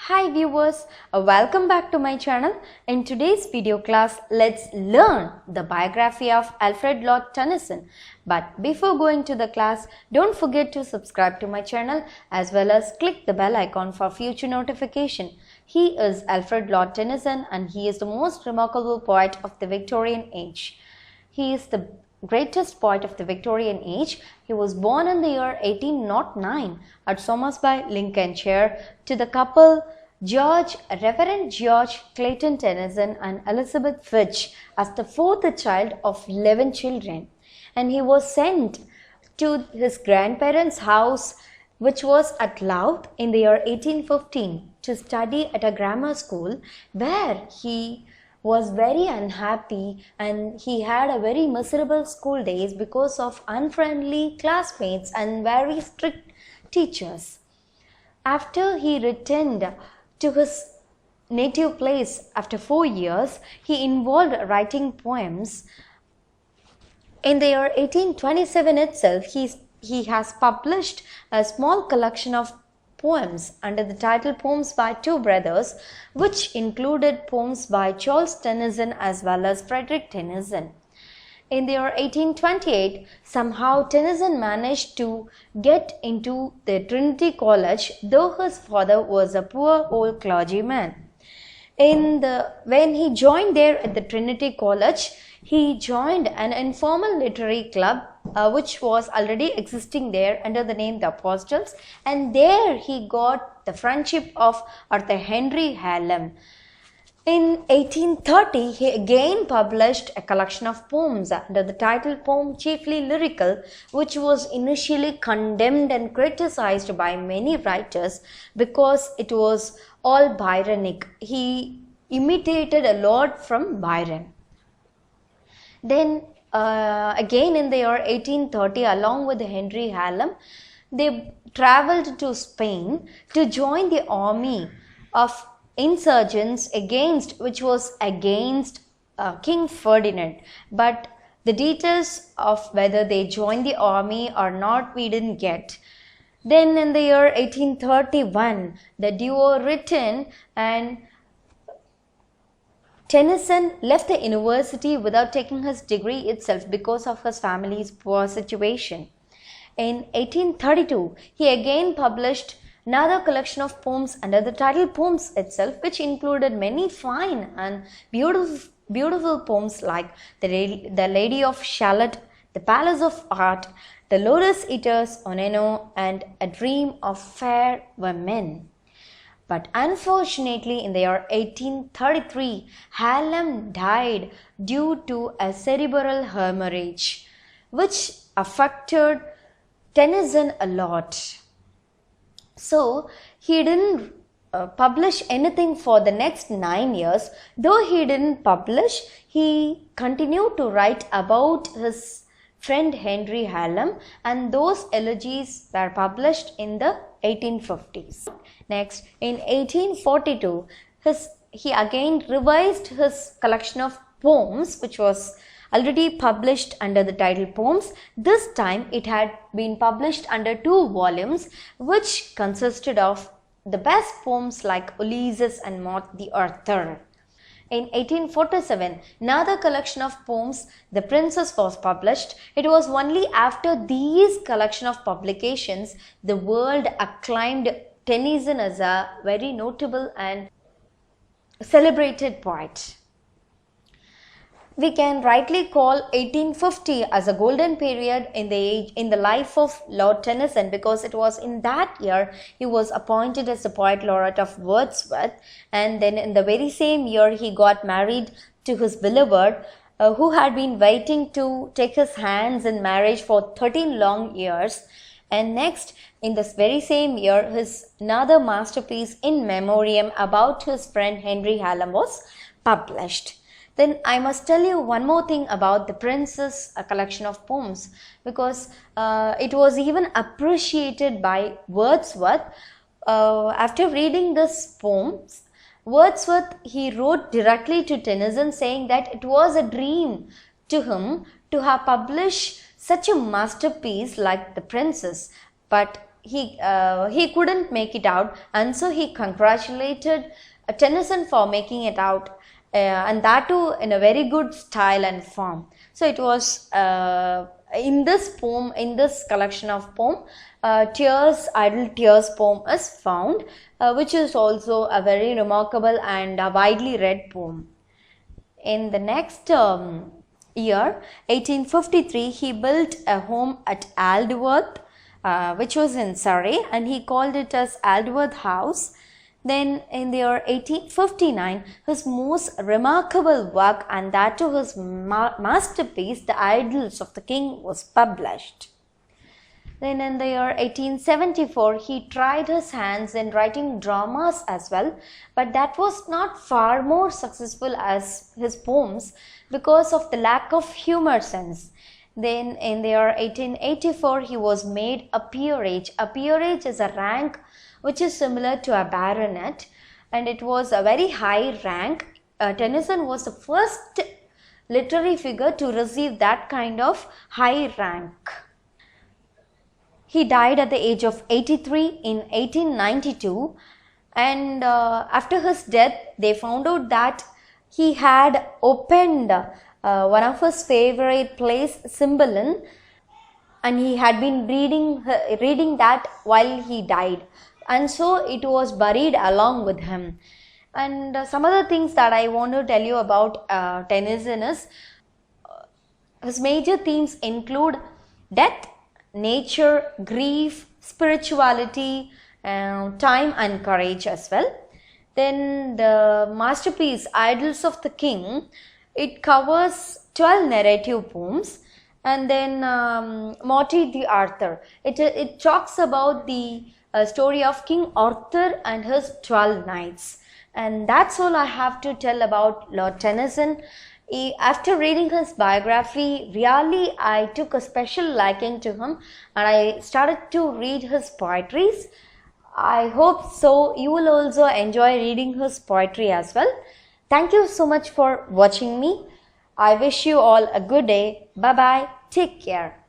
Hi viewers, welcome back to my channel. In today's video class, let's learn the biography of Alfred Lord Tennyson. But before going to the class, don't forget to subscribe to my channel as well as click the bell icon for future notification. He is Alfred Lord Tennyson and he is the most remarkable poet of the Victorian age. He is the greatest poet of the Victorian age. He was born in the year 1809 at Somersby, Lincolnshire, to the couple Reverend George Clayton Tennyson and Elizabeth Fitch as the fourth child of 11 children. And he was sent to his grandparents' house, which was at Louth, in the year 1815 to study at a grammar school where he was very unhappy and he had a very miserable school days because of unfriendly classmates and very strict teachers. After he returned to his native place after 4 years, he involved writing poems. In the year 1827 itself, he has published a small collection of poems under the title Poems by Two Brothers, which included poems by Charles Tennyson as well as Frederick Tennyson. In the year 1828, somehow Tennyson managed to get into the Trinity College, though his father was a poor old clergyman. When he joined there at the Trinity College, he joined an informal literary club which was already existing there under the name The Apostles, and there he got the friendship of Arthur Henry Hallam. In 1830, he again published a collection of poems under the title Poem Chiefly Lyrical, which was initially condemned and criticized by many writers because it was all Byronic. He imitated a lot from Byron. Then again in the year 1830, along with Henry Hallam, they traveled to Spain to join the army of insurgents which was against King Ferdinand. But the details of whether they joined the army or not, we didn't get. Then in the year 1831, the duo returned and Tennyson left the university without taking his degree itself because of his family's poor situation. In 1832, he again published another collection of poems under the title Poems itself, which included many fine and beautiful poems like The Lady of Shalott, The Palace of Art, The Lotus Eaters Oneno, and A Dream of Fair Women. But unfortunately, in the year 1833, Hallam died due to a cerebral hemorrhage, which affected Tennyson a lot. So, he didn't publish anything for the next 9 years. Though he didn't publish, he continued to write about his friend Henry Hallam, and those elegies were published in the 1850s. Next, in 1842, he again revised his collection of poems, which was already published under the title Poems. This time it had been published under 2 volumes, which consisted of the best poems like Ulysses and Maud the Arthur. In 1847, another collection of poems, The Princess, was published. It was only after these collection of publications the world acclaimed Tennyson as a very notable and celebrated poet. We can rightly call 1850 as a golden period in the life of Lord Tennyson, because it was in that year he was appointed as the Poet Laureate of Wordsworth, and then in the very same year he got married to his beloved, who had been waiting to take his hands in marriage for 13 long years. And next, in this very same year, his another masterpiece In Memoriam about his friend Henry Hallam was published. Then I must tell you one more thing about The Princess, a collection of poems, because it was even appreciated by Wordsworth. After reading this poems, Wordsworth, he wrote directly to Tennyson saying that it was a dream to him to have published such a masterpiece like The Princess, but he couldn't make it out, and so he congratulated Tennyson for making it out, and that too in a very good style and form. So it was in this poem, in this collection of poem, Tears, Idle Tears poem is found, which is also a very remarkable and widely read poem. In the next year, 1853, he built a home at Aldworth, which was in Surrey, and he called it as Aldworth House. Then in the year 1859, his most remarkable work, and that to his masterpiece, The Idylls of the King, was published. Then in the year 1874, he tried his hands in writing dramas as well, but that was not far more successful as his poems because of the lack of humor sense. Then in the year 1884, he was made a peerage. A peerage is a rank which is similar to a baronet, and it was a very high rank. Tennyson was the first literary figure to receive that kind of high rank. He died at the age of 83 in 1892, and after his death, they found out that he had opened one of his favorite plays, Cymbeline, and he had been reading that while he died, and so it was buried along with him. And some other things that I want to tell you about Tennyson is his major themes include death, nature, grief, spirituality, time and courage as well. Then the masterpiece Idylls of the King, it covers 12 narrative poems. And then Morty the Arthur, it talks about the story of King Arthur and his 12 knights. And that's all I have to tell about Lord Tennyson. After reading his biography, really I took a special liking to him, and I started to read his poetries. I hope so you will also enjoy reading his poetry as well. Thank you so much for watching me. I wish you all a good day. Bye bye. Take care.